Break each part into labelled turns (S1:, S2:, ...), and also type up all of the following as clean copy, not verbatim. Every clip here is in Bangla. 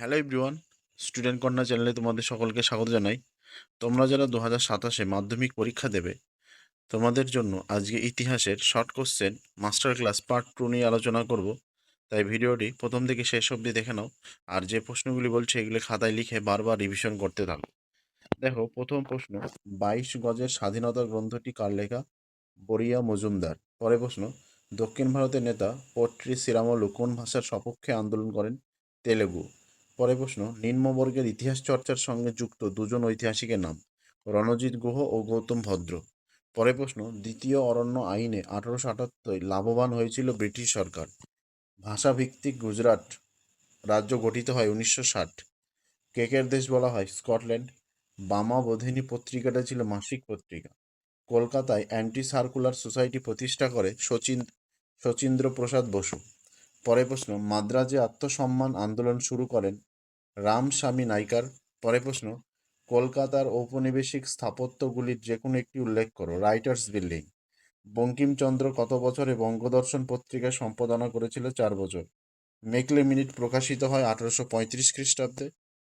S1: হ্যালো এভরিওয়ান, স্টুডেন্ট কর্নার চ্যানেলে তোমাদের সকলকে স্বাগত জানাই। তোমরা যারা 2027 মাধ্যমিক পরীক্ষা দেবে, তোমাদের জন্য আজকে ইতিহাসের short question master class part 2 নিয়ে আলোচনা করব। তাই ভিডিওটি প্রথম থেকে শেষ অবধি দেখে নাও, আর যে প্রশ্নগুলি বলছে এগুলি খাতায় লিখে বারবার রিভিশন করতে থাকো। দেখো, প্রথম প্রশ্ন, 22 গজের স্বাধীনতা গ্রন্থটি কার লেখা? বরিয়া মজুমদার। পরে প্রশ্ন, দক্ষিণ ভারতের নেতা পট্রি শ্রীরামলু কোন ভাষার সপক্ষে আন্দোলন করেন? তেলেগু। পরে প্রশ্ন, নিম্নবর্গের ইতিহাস চর্চার সঙ্গে যুক্ত দুজন ঐতিহাসিকের নাম? রণজিৎ গুহ ও গৌতম ভদ্র। পরে প্রশ্ন, দ্বিতীয় অরণ্য আইনে 1878 লাভবান হয়েছিল ব্রিটিশ সরকার। ভাষাভিত্তিক গুজরাট রাজ্য গঠিত হয় 1960। কেকের দেশ বলা হয় স্কটল্যান্ড। বামা বোধিনী পত্রিকাটা ছিল মাসিক পত্রিকা। কলকাতায় অ্যান্টি সার্কুলার সোসাইটি প্রতিষ্ঠা করে শচীন্দ্র প্রসাদ বসু। পরে প্রশ্ন, মাদ্রাজে আত্মসম্মান আন্দোলন শুরু করেন রামস্বামী নাইকার। পরে প্রশ্ন, কলকাতার ঔপনিবেশিক স্থাপত্যগুলির যে কোনো একটি উল্লেখ করো। Writers building. বঙ্কিমচন্দ্র কত বছরে বঙ্গদর্শন পত্রিকা সম্পাদনা করেছিল? 4 বছর। মেকলে মিনিট প্রকাশিত হয় 1835 খ্রিস্টাব্দে।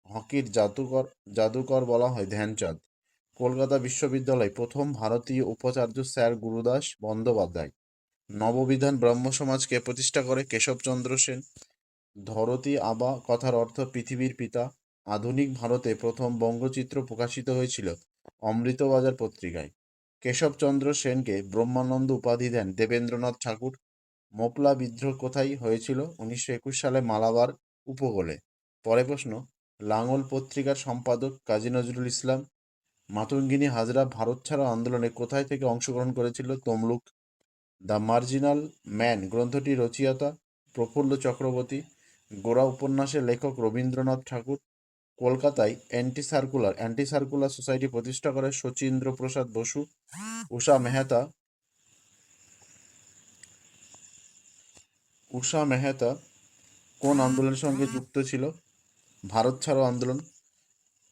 S1: হকির জাদুকর জাদুকর বলা হয় ধ্যানচাঁদ। কলকাতা বিশ্ববিদ্যালয় প্রথম ভারতীয় উপাচার্য স্যার গুরুদাস বন্দ্যোপাধ্যায়। নববিধান ব্রহ্ম সমাজকে প্রতিষ্ঠা করে কেশবচন্দ্র সেন। ধরতী আবা কথার অর্থ পৃথিবীর পিতা। আধুনিক ভারতে প্রথম বঙ্গচিত্র প্রকাশিত হয়েছিল অমৃতবাজার পত্রিকায়। কেশবচন্দ্র সেনকে ব্রহ্মানন্দ উপাধি দেন দেবেন্দ্রনাথ ঠাকুর। মোপলা বিদ্রোহ কোথায় হয়েছিল? 1921 সালে মালাবার উপকূলে। পরে প্রশ্ন, লাঙল পত্রিকার সম্পাদক কাজী নজরুল ইসলাম। মাতঙ্গিনী হাজরা ভারত ছাড়ো আন্দোলনে কোথায় থেকে অংশগ্রহণ করেছিল? তমলুক। দ্য মার্জিনাল ম্যান গ্রন্থটি রচয়িতা প্রফুল্ল চক্রবর্তী। গোরা উপন্যাসের লেখক রবীন্দ্রনাথ ঠাকুর। কলকাতায় অ্যান্টি সার্কুলার সোসাইটি প্রতিষ্ঠা করে শচীন্দ্র প্রসাদ বসু। উষা মেহতা কোন আন্দোলনের সঙ্গে যুক্ত ছিল? ভারত ছাড়ো আন্দোলন।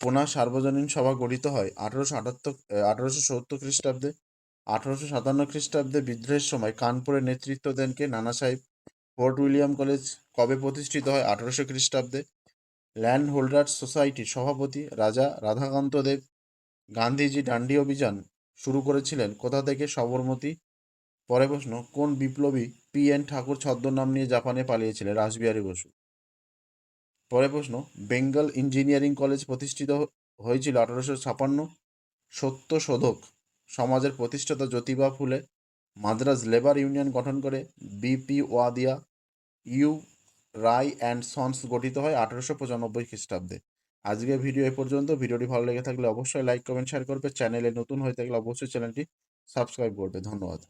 S1: পুনা সার্বজনীন সভা গঠিত হয় 1870 খ্রিস্টাব্দে। 1857 খ্রিস্টাব্দে বিদ্রোহের সময় কানপুরে নেতৃত্ব দেন কে? নানা সাহেব। ফোর্ট উইলিয়াম কলেজ কবে প্রতিষ্ঠিত হয়? 1800 খ্রিস্টাব্দে। ল্যান্ড হোল্ডার্স সোসাইটির সভাপতি রাজা রাধাকান্ত দেব। গান্ধীজি ডান্ডি অভিযান শুরু করেছিলেন কোথা থেকে? সবরমতী। পরে প্রশ্ন, কোন বিপ্লবী P.N. ঠাকুর ছদ্মনাম নিয়ে জাপানে পালিয়েছিলেন? রাসবিহারী বসু। পরে প্রশ্ন, বেঙ্গল ইঞ্জিনিয়ারিং কলেজ প্রতিষ্ঠিত হয়েছিল 1856। সত্যশোধক সমাজের প্রতিষ্ঠাতা জ্যোতিবা ফুলে। মাদ্রাজ লেবার ইউনিয়ন গঠন করে B.P. Wadia. U Ray and sons গঠিত হয় 1895 খ্রিস্টাব্দে। আজকের ভিডিও এ পর্যন্ত। ভিডিওটি ভালো লেগে থাকলে অবশ্যই লাইক কমেন্ট শেয়ার করবে। চ্যানেলে নতুন হয়ে থাকলে অবশ্যই চ্যানেলটি সাবস্ক্রাইব করবে। ধন্যবাদ।